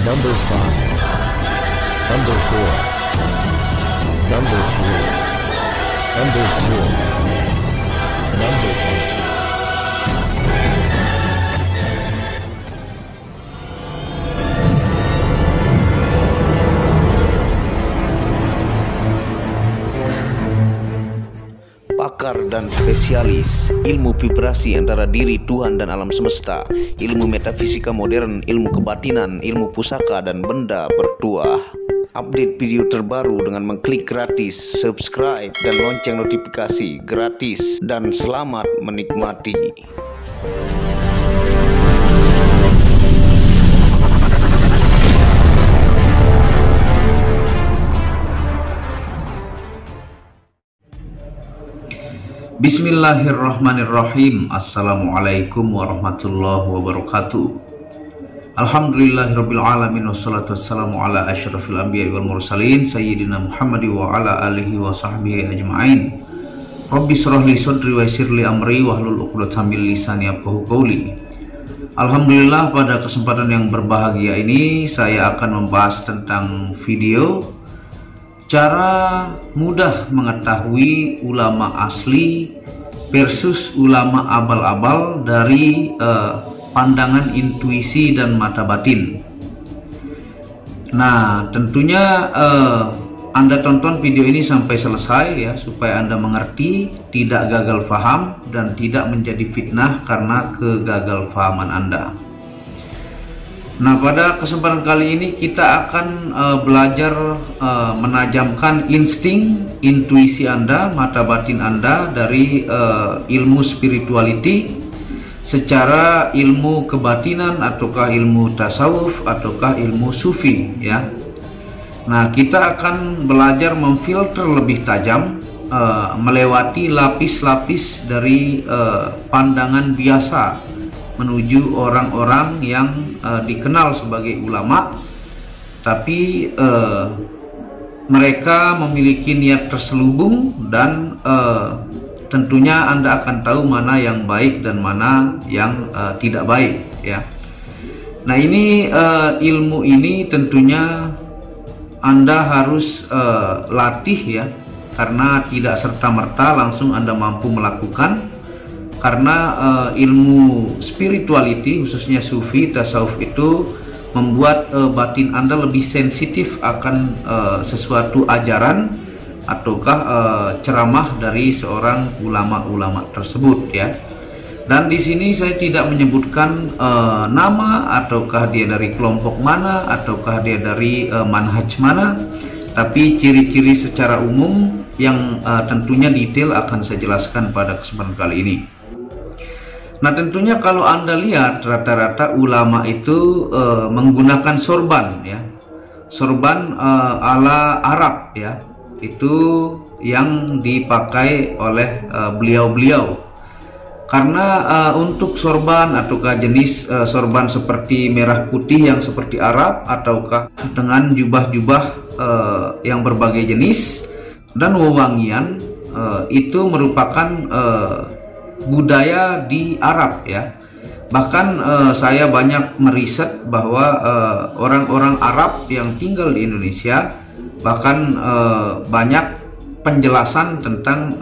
Number 5. Number 4. Number 3. Number 2. Number 1. Pakar dan spesialis ilmu vibrasi antara diri Tuhan dan alam semesta, ilmu metafisika modern, ilmu kebatinan, ilmu pusaka dan benda bertuah. Update video terbaru dengan mengklik gratis, subscribe dan lonceng notifikasi gratis, dan selamat menikmati. Bismillahirrahmanirrahim. Assalamualaikum warahmatullahi wabarakatuh. Alhamdulillahirabbil alamin, wassalatu wassalamu ala asyrafil anbiya'i wal mursalin sayyidina Muhammad wa ala alihi wa sahbihi ajma'in. Rabbi shrah li sadri wa yassir li amri wahlul 'uqdatam min lisani yafqahu qawli. Alhamdulillah, pada kesempatan yang berbahagia ini saya akan membahas tentang video cara mudah mengetahui ulama asli versus ulama abal-abal dari pandangan intuisi dan mata batin. Nah, tentunya Anda tonton video ini sampai selesai ya, supaya Anda mengerti, tidak gagal paham dan tidak menjadi fitnah karena kegagalpahaman Anda. Nah, pada kesempatan kali ini kita akan belajar menajamkan insting, intuisi Anda, mata batin Anda dari ilmu spirituality secara ilmu kebatinan, ataukah ilmu tasawuf, ataukah ilmu sufi ya. Nah, kita akan belajar memfilter lebih tajam melewati lapis-lapis dari pandangan biasa menuju orang-orang yang dikenal sebagai ulama, tapi mereka memiliki niat terselubung dan tentunya Anda akan tahu mana yang baik dan mana yang tidak baik ya. Nah, ini ilmu ini tentunya Anda harus latih ya, karena tidak serta-merta langsung Anda mampu melakukan. Karena ilmu spirituality, khususnya sufi, tasawuf, itu membuat batin Anda lebih sensitif akan sesuatu ajaran ataukah ceramah dari seorang ulama-ulama tersebut ya. Dan di sini saya tidak menyebutkan nama, ataukah dia dari kelompok mana, ataukah dia dari manhaj mana, tapi ciri-ciri secara umum yang tentunya detail akan saya jelaskan pada kesempatan kali ini. Nah, tentunya kalau Anda lihat rata-rata ulama itu menggunakan sorban ya, sorban ala Arab ya, itu yang dipakai oleh beliau-beliau. Karena untuk sorban ataukah jenis sorban seperti merah putih yang seperti Arab, ataukah dengan jubah-jubah yang berbagai jenis dan wewangian, itu merupakan budaya di Arab ya. Bahkan saya banyak meriset bahwa orang-orang Arab yang tinggal di Indonesia, bahkan banyak penjelasan tentang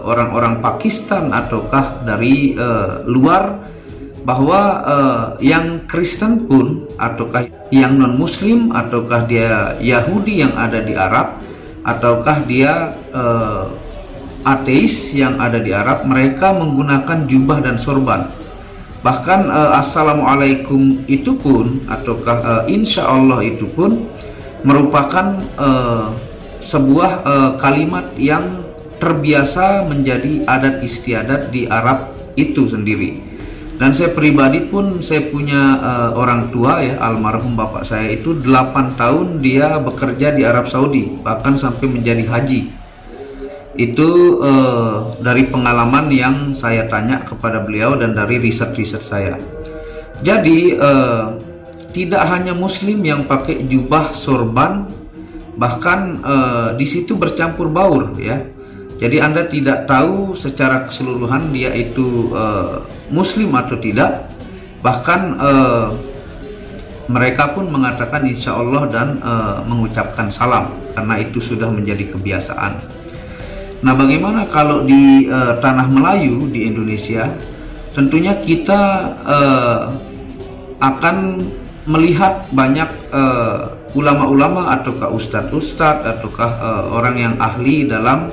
orang-orang Pakistan ataukah dari luar, bahwa yang Kristen pun, ataukah yang non Muslim, ataukah dia Yahudi yang ada di Arab, ataukah dia ateis yang ada di Arab, mereka menggunakan jubah dan sorban. Bahkan assalamualaikum itu pun, ataukah insya Allah itu pun merupakan sebuah kalimat yang terbiasa menjadi adat istiadat di Arab itu sendiri. Dan saya pribadi pun, saya punya orang tua ya, almarhum bapak saya itu 8 tahun dia bekerja di Arab Saudi, bahkan sampai menjadi haji. Itu dari pengalaman yang saya tanya kepada beliau dan dari riset-riset saya. Jadi tidak hanya Muslim yang pakai jubah sorban, bahkan di situ bercampur baur ya. Jadi Anda tidak tahu secara keseluruhan dia itu Muslim atau tidak. Bahkan mereka pun mengatakan insya Allah dan mengucapkan salam karena itu sudah menjadi kebiasaan. Nah, bagaimana kalau di tanah Melayu di Indonesia? Tentunya kita akan melihat banyak ulama-ulama ataukah ustadz-ustadz ataukah orang yang ahli dalam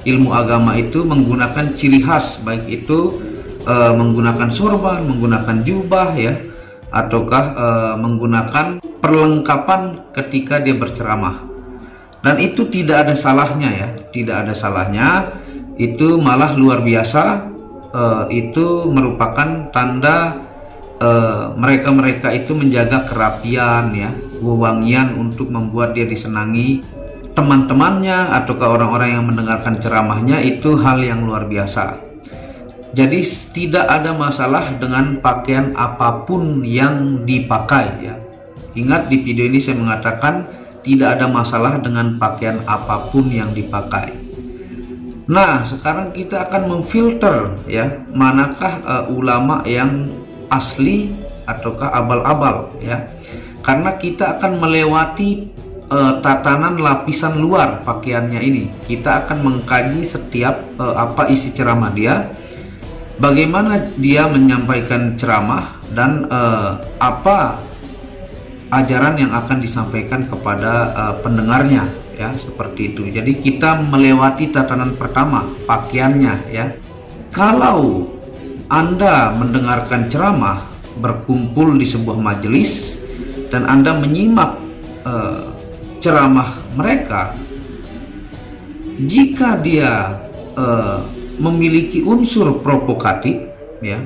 ilmu agama itu menggunakan ciri khas, baik itu menggunakan sorban, menggunakan jubah ya, ataukah menggunakan perlengkapan ketika dia berceramah. Dan itu tidak ada salahnya ya, tidak ada salahnya, itu malah luar biasa. Itu merupakan tanda mereka-mereka itu menjaga kerapian ya, wewangian untuk membuat dia disenangi teman-temannya ataukah orang-orang yang mendengarkan ceramahnya. Itu hal yang luar biasa. Jadi tidak ada masalah dengan pakaian apapun yang dipakai ya. Ingat, di video ini saya mengatakan tidak ada masalah dengan pakaian apapun yang dipakai. Nah, sekarang kita akan memfilter ya, manakah ulama yang asli ataukah abal-abal ya. Karena kita akan melewati tatanan lapisan luar pakaiannya ini. Kita akan mengkaji setiap apa isi ceramah dia, bagaimana dia menyampaikan ceramah, dan apa ajaran yang akan disampaikan kepada pendengarnya ya, seperti itu. Jadi kita melewati tatanan pertama, pakaiannya ya. Kalau Anda mendengarkan ceramah, berkumpul di sebuah majelis dan Anda menyimak ceramah mereka, jika dia memiliki unsur provokatif ya,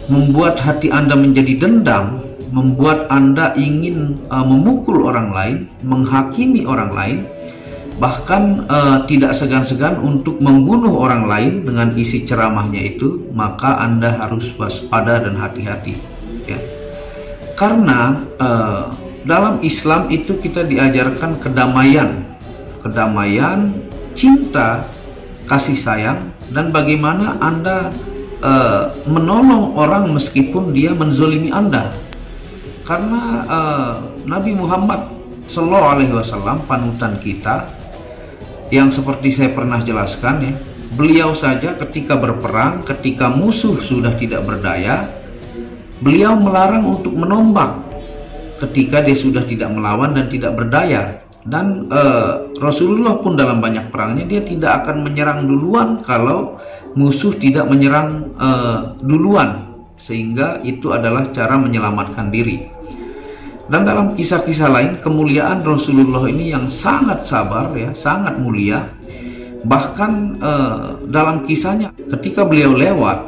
membuat hati Anda menjadi dendam, membuat Anda ingin memukul orang lain, menghakimi orang lain, bahkan tidak segan-segan untuk membunuh orang lain dengan isi ceramahnya itu, maka Anda harus waspada dan hati-hati ya. Karena dalam Islam itu kita diajarkan kedamaian, cinta, kasih sayang, dan bagaimana Anda menolong orang meskipun dia menzolimi Anda. Karena Nabi Muhammad SAW, panutan kita, yang seperti saya pernah jelaskan ya, beliau saja ketika berperang, ketika musuh sudah tidak berdaya, beliau melarang untuk menombak ketika dia sudah tidak melawan dan tidak berdaya. Dan Rasulullah pun dalam banyak perangnya dia tidak akan menyerang duluan kalau musuh tidak menyerang duluan, sehingga itu adalah cara menyelamatkan diri. Dan dalam kisah-kisah lain, kemuliaan Rasulullah ini yang sangat sabar ya, sangat mulia. Bahkan dalam kisahnya ketika beliau lewat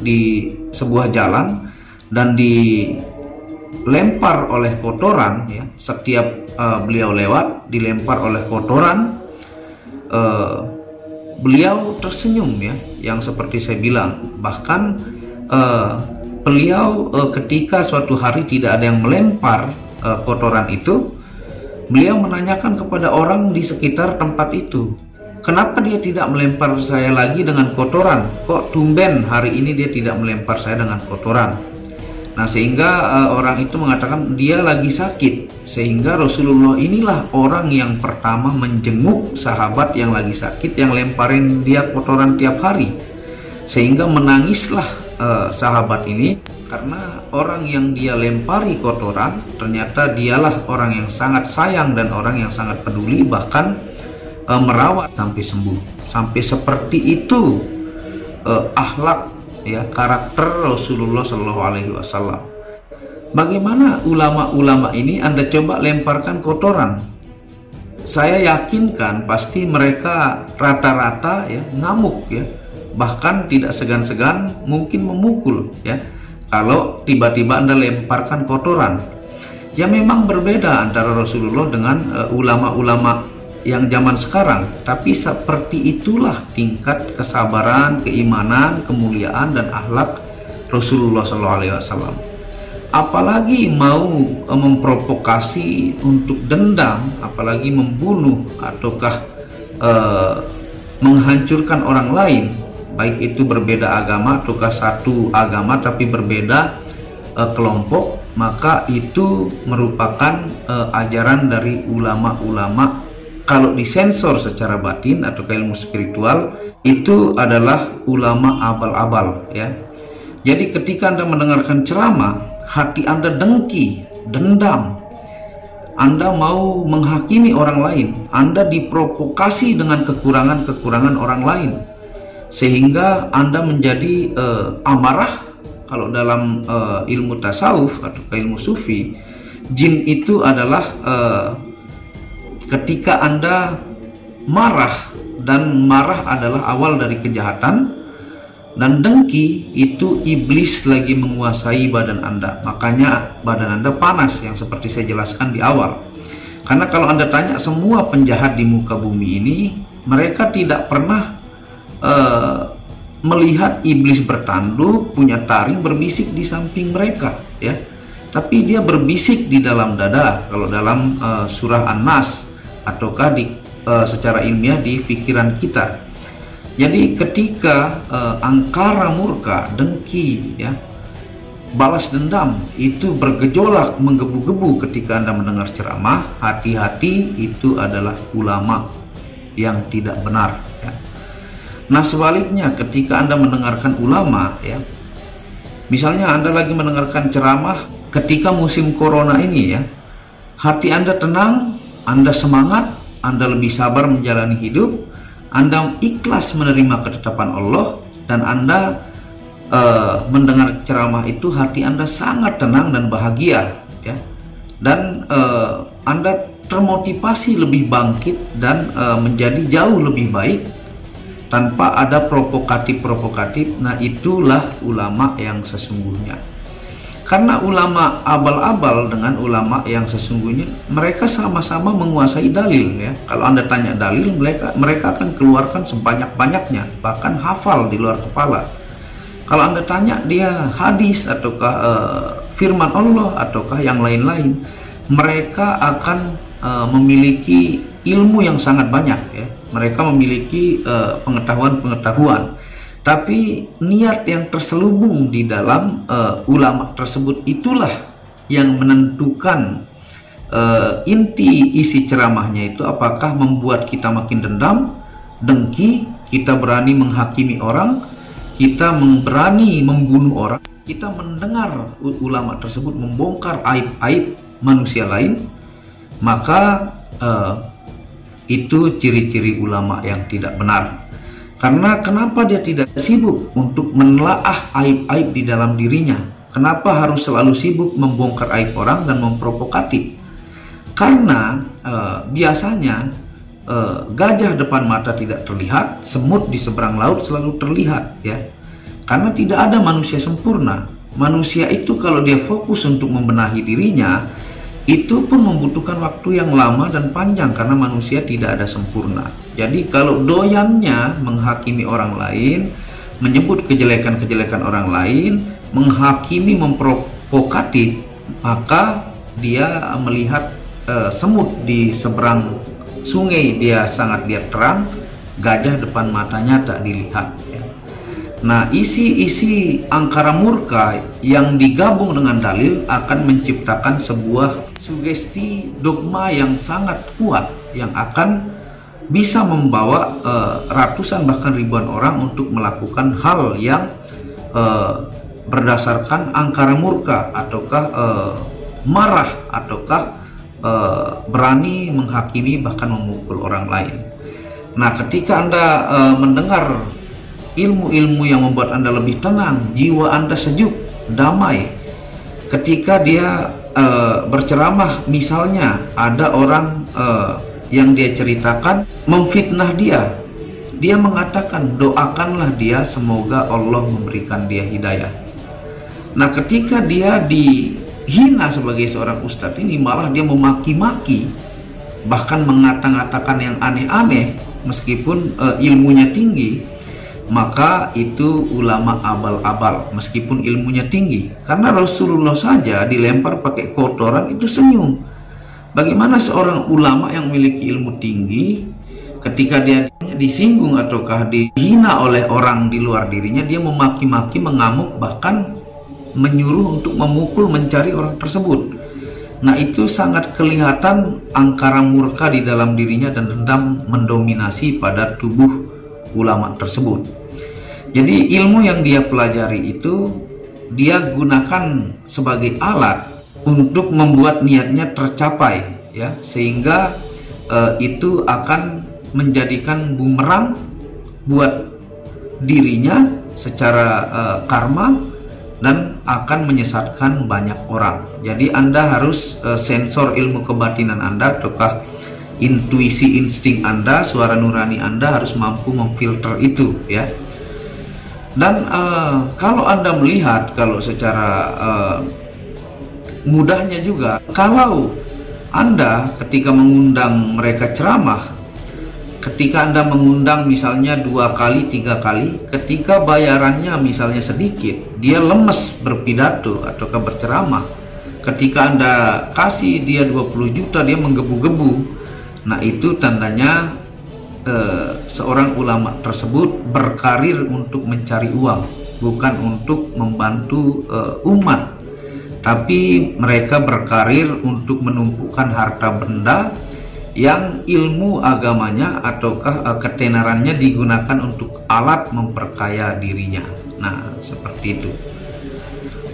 di sebuah jalan dan dilempar oleh kotoran ya, setiap beliau lewat dilempar oleh kotoran, beliau tersenyum ya, yang seperti saya bilang. Bahkan beliau ketika suatu hari tidak ada yang melempar kotoran itu, beliau menanyakan kepada orang di sekitar tempat itu, kenapa dia tidak melempar saya lagi dengan kotoran? Kok tumben hari ini dia tidak melempar saya dengan kotoran? Nah, sehingga orang itu mengatakan dia lagi sakit. Sehingga Rasulullah inilah orang yang pertama menjenguk sahabat yang lagi sakit, yang lemparin dia kotoran tiap hari. Sehingga menangislah sahabat ini, karena orang yang dia lempari kotoran ternyata dialah orang yang sangat sayang dan orang yang sangat peduli, bahkan merawat sampai sembuh. Sampai seperti itu akhlak ya, karakter Rasulullah SAW. Bagaimana ulama-ulama ini Anda coba lemparkan kotoran, saya yakinkan pasti mereka rata-rata ya ngamuk ya, bahkan tidak segan-segan mungkin memukul ya kalau tiba-tiba Anda lemparkan kotoran. Ya, memang berbeda antara Rasulullah dengan ulama-ulama yang zaman sekarang, tapi seperti itulah tingkat kesabaran, keimanan, kemuliaan dan akhlak Rasulullah SAW. Apalagi mau memprovokasi untuk dendam, apalagi membunuh ataukah menghancurkan orang lain, baik itu berbeda agama ataukah satu agama tapi berbeda kelompok, maka itu merupakan ajaran dari ulama-ulama. Kalau disensor secara batin atau ilmu spiritual, itu adalah ulama abal-abal, ya. Jadi ketika Anda mendengarkan ceramah, hati Anda dengki, dendam, Anda mau menghakimi orang lain, Anda diprovokasi dengan kekurangan-kekurangan orang lain, sehingga Anda menjadi amarah. Kalau dalam ilmu tasawuf atau ilmu sufi, jin itu adalah ketika Anda marah, dan marah adalah awal dari kejahatan, dan dengki itu iblis lagi menguasai badan Anda. Makanya badan Anda panas, yang seperti saya jelaskan di awal. Karena kalau Anda tanya semua penjahat di muka bumi ini, mereka tidak pernah melihat iblis bertanduk, punya taring berbisik di samping mereka, ya. Tapi dia berbisik di dalam dada, kalau dalam surah An-Nas, ataukah secara ilmiah di pikiran kita. Jadi ketika angkara murka, dengki, ya, balas dendam itu bergejolak, menggebu-gebu ketika Anda mendengar ceramah, hati-hati, itu adalah ulama yang tidak benar, ya. Nah sebaliknya, ketika Anda mendengarkan ulama, ya, misalnya Anda lagi mendengarkan ceramah ketika musim corona ini, ya, hati Anda tenang, Anda semangat, Anda lebih sabar menjalani hidup, Anda ikhlas menerima ketetapan Allah, dan Anda mendengar ceramah itu, hati Anda sangat tenang dan bahagia, ya. Dan Anda termotivasi lebih bangkit dan menjadi jauh lebih baik tanpa ada provokatif-provokatif. Nah itulah ulama yang sesungguhnya. Karena ulama abal-abal dengan ulama yang sesungguhnya, mereka sama-sama menguasai dalil, ya. Kalau Anda tanya dalil, mereka akan keluarkan sebanyak-banyaknya, bahkan hafal di luar kepala. Kalau Anda tanya dia hadis ataukah firman Allah ataukah yang lain-lain, mereka akan memiliki ilmu yang sangat banyak, ya. Mereka memiliki pengetahuan-pengetahuan, tapi niat yang terselubung di dalam ulama tersebut itulah yang menentukan inti isi ceramahnya itu, apakah membuat kita makin dendam, dengki, kita berani menghakimi orang, kita berani membunuh orang, kita mendengar ulama tersebut membongkar aib-aib manusia lain, maka itu ciri-ciri ulama yang tidak benar. Karena kenapa dia tidak sibuk untuk menelaah aib-aib di dalam dirinya? Kenapa harus selalu sibuk membongkar aib orang dan memprovokatif? Karena biasanya gajah depan mata tidak terlihat, semut di seberang laut selalu terlihat, ya. Karena tidak ada manusia sempurna. Manusia itu kalau dia fokus untuk membenahi dirinya, itu pun membutuhkan waktu yang lama dan panjang, karena manusia tidak ada sempurna. Jadi kalau doyannya menghakimi orang lain, menyebut kejelekan-kejelekan orang lain, menghakimi, memprovokatif, maka dia melihat semut di seberang sungai, dia sangat lihat terang, gajah depan matanya tak dilihat, ya. Nah isi angkara murka yang digabung dengan dalil akan menciptakan sebuah sugesti dogma yang sangat kuat, yang akan bisa membawa ratusan bahkan ribuan orang untuk melakukan hal yang berdasarkan angkara murka, ataukah marah, ataukah berani menghakimi bahkan memukul orang lain. Nah ketika Anda mendengar ilmu-ilmu yang membuat Anda lebih tenang, jiwa Anda sejuk, damai, ketika dia berceramah, misalnya ada orang yang dia ceritakan memfitnah dia mengatakan doakanlah dia semoga Allah memberikan dia hidayah. Nah ketika dia dihina sebagai seorang ustadz ini, malah dia memaki-maki, bahkan mengata-ngatakan yang aneh-aneh meskipun ilmunya tinggi, maka itu ulama abal-abal meskipun ilmunya tinggi. Karena Rasulullah saja dilempar pakai kotoran itu senyum. Bagaimana seorang ulama yang memiliki ilmu tinggi, ketika dia disinggung ataukah dihina oleh orang di luar dirinya, dia memaki-maki, mengamuk, bahkan menyuruh untuk memukul, mencari orang tersebut. Nah, itu sangat kelihatan angkara murka di dalam dirinya dan dendam mendominasi pada tubuh ulama tersebut. Jadi ilmu yang dia pelajari itu dia gunakan sebagai alat untuk membuat niatnya tercapai, ya, sehingga itu akan menjadikan bumerang buat dirinya secara karma dan akan menyesatkan banyak orang. Jadi Anda harus sensor ilmu kebatinan Anda, ataukah intuisi insting Anda, suara nurani Anda harus mampu memfilter itu, ya. Dan kalau Anda melihat, kalau secara mudahnya juga, kalau Anda ketika mengundang mereka ceramah, ketika Anda mengundang misalnya 2 kali, 3 kali, ketika bayarannya misalnya sedikit, dia lemes berpidato atau berceramah. Ketika Anda kasih dia 20 juta, dia menggebu-gebu. Nah, itu tandanya seorang ulama tersebut berkarir untuk mencari uang, bukan untuk membantu umat. Tapi mereka berkarir untuk menumpukan harta benda yang ilmu agamanya ataukah ketenarannya digunakan untuk alat memperkaya dirinya. Nah, seperti itu.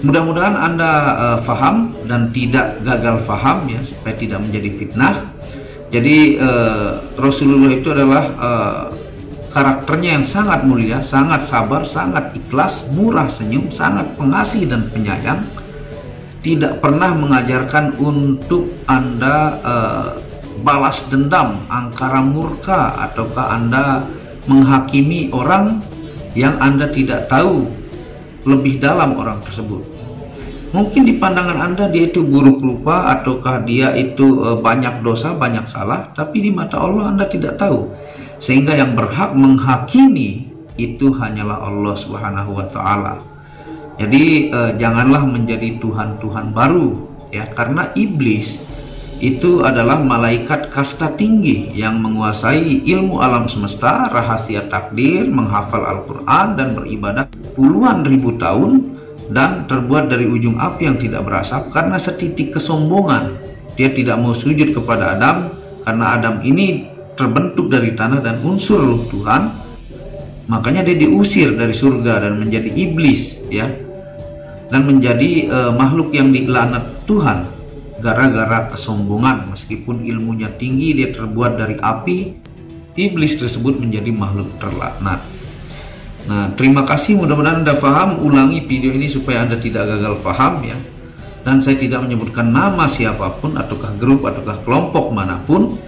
Mudah-mudahan Anda paham dan tidak gagal paham, ya, supaya tidak menjadi fitnah. Jadi Rasulullah itu adalah karakternya yang sangat mulia, sangat sabar, sangat ikhlas, murah senyum, sangat pengasih dan penyayang. Tidak pernah mengajarkan untuk Anda balas dendam, angkara murka, ataukah Anda menghakimi orang yang Anda tidak tahu lebih dalam orang tersebut. Mungkin di pandangan Anda dia itu buruk rupa, ataukah dia itu banyak dosa, banyak salah, tapi di mata Allah Anda tidak tahu. Sehingga yang berhak menghakimi itu hanyalah Allah Subhanahu wa Ta'ala. Jadi janganlah menjadi Tuhan-Tuhan baru, ya, karena iblis itu adalah malaikat kasta tinggi yang menguasai ilmu alam semesta, rahasia takdir, menghafal Al-Quran dan beribadah puluhan ribu tahun, dan terbuat dari ujung api yang tidak berasap karena setitik kesombongan. Dia tidak mau sujud kepada Adam karena Adam ini terbentuk dari tanah dan unsur ruh Tuhan. Makanya dia diusir dari surga dan menjadi iblis, ya, dan menjadi makhluk yang dilaknat Tuhan gara-gara kesombongan. Meskipun ilmunya tinggi, dia terbuat dari api, iblis tersebut menjadi makhluk terlaknat. Nah, terima kasih, mudah-mudahan Anda paham. Ulangi video ini supaya Anda tidak gagal paham, ya. Dan saya tidak menyebutkan nama siapapun, ataukah grup, ataukah kelompok manapun.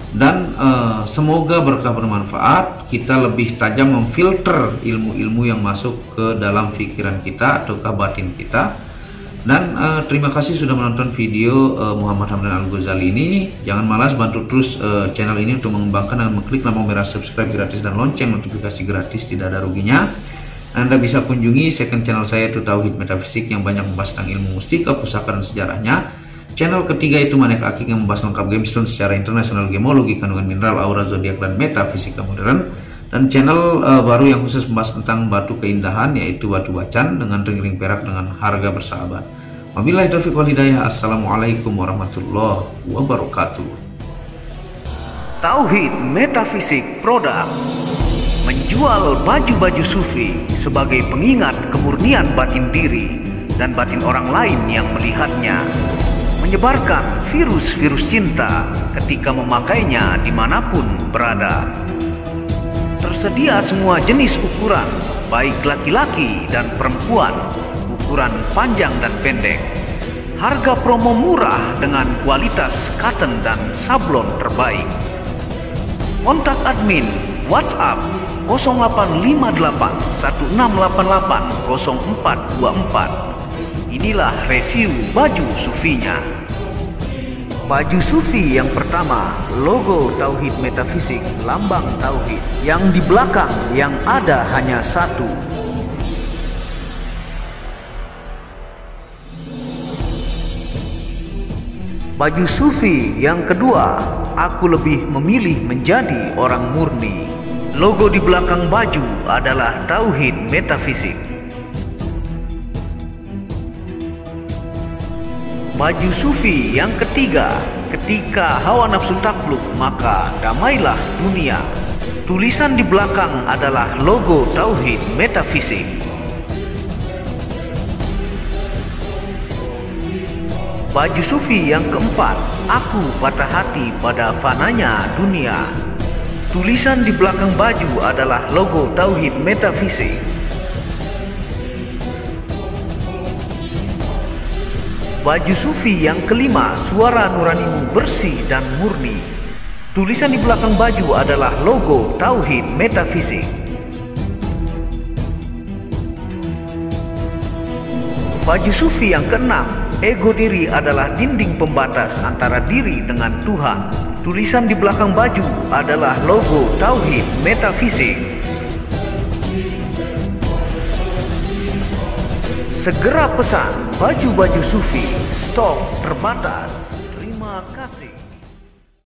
Dan semoga berkah bermanfaat. Kita lebih tajam memfilter ilmu-ilmu yang masuk ke dalam pikiran kita ataukah batin kita. Dan terima kasih sudah menonton video Muhammad Hamdan Al-Ghazali ini. Jangan malas, bantu terus channel ini untuk mengembangkan dengan mengklik lampu merah subscribe gratis dan lonceng notifikasi gratis, tidak ada ruginya. Anda bisa kunjungi second channel saya, itu Tauhid Metafisik, yang banyak membahas tentang ilmu mustika, pusaka, dan sejarahnya. Channel ketiga itu Manek Akik, yang membahas lengkap gemstone secara internasional, gemologi, kandungan mineral, aura, zodiak, dan metafisika modern. Dan channel baru yang khusus membahas tentang batu keindahan, yaitu batu bacan dengan ring-ring perak dengan harga bersahabat. Wabillahi taufiq wal hidayah. Assalamualaikum warahmatullahi wabarakatuh. Tauhid Metafisik Produk menjual baju-baju sufi sebagai pengingat kemurnian batin diri dan batin orang lain yang melihatnya, menyebarkan virus-virus cinta ketika memakainya dimanapun berada. Tersedia semua jenis ukuran, baik laki-laki dan perempuan, ukuran panjang dan pendek. Harga promo murah dengan kualitas cotton dan sablon terbaik. Kontak admin WhatsApp 0858 1688 0424. Inilah review baju sufinya. Baju sufi yang pertama, logo Tauhid Metafisik, lambang Tauhid. Yang di belakang yang ada hanya satu. Baju sufi yang kedua, aku lebih memilih menjadi orang murni. Logo di belakang baju adalah Tauhid Metafisik. Baju sufi yang ketiga, ketika hawa nafsu takluk maka damailah dunia. Tulisan di belakang adalah logo Tauhid Metafisik. Baju sufi yang keempat, aku patah hati pada fananya dunia. Tulisan di belakang baju adalah logo Tauhid Metafisik. Baju sufi yang kelima, suara nuranimu bersih dan murni. Tulisan di belakang baju adalah logo Tauhid Metafisik. Baju sufi yang keenam, ego diri adalah dinding pembatas antara diri dengan Tuhan. Tulisan di belakang baju adalah logo Tauhid Metafisik. Segera pesan baju-baju sufi, stok terbatas. Terima kasih.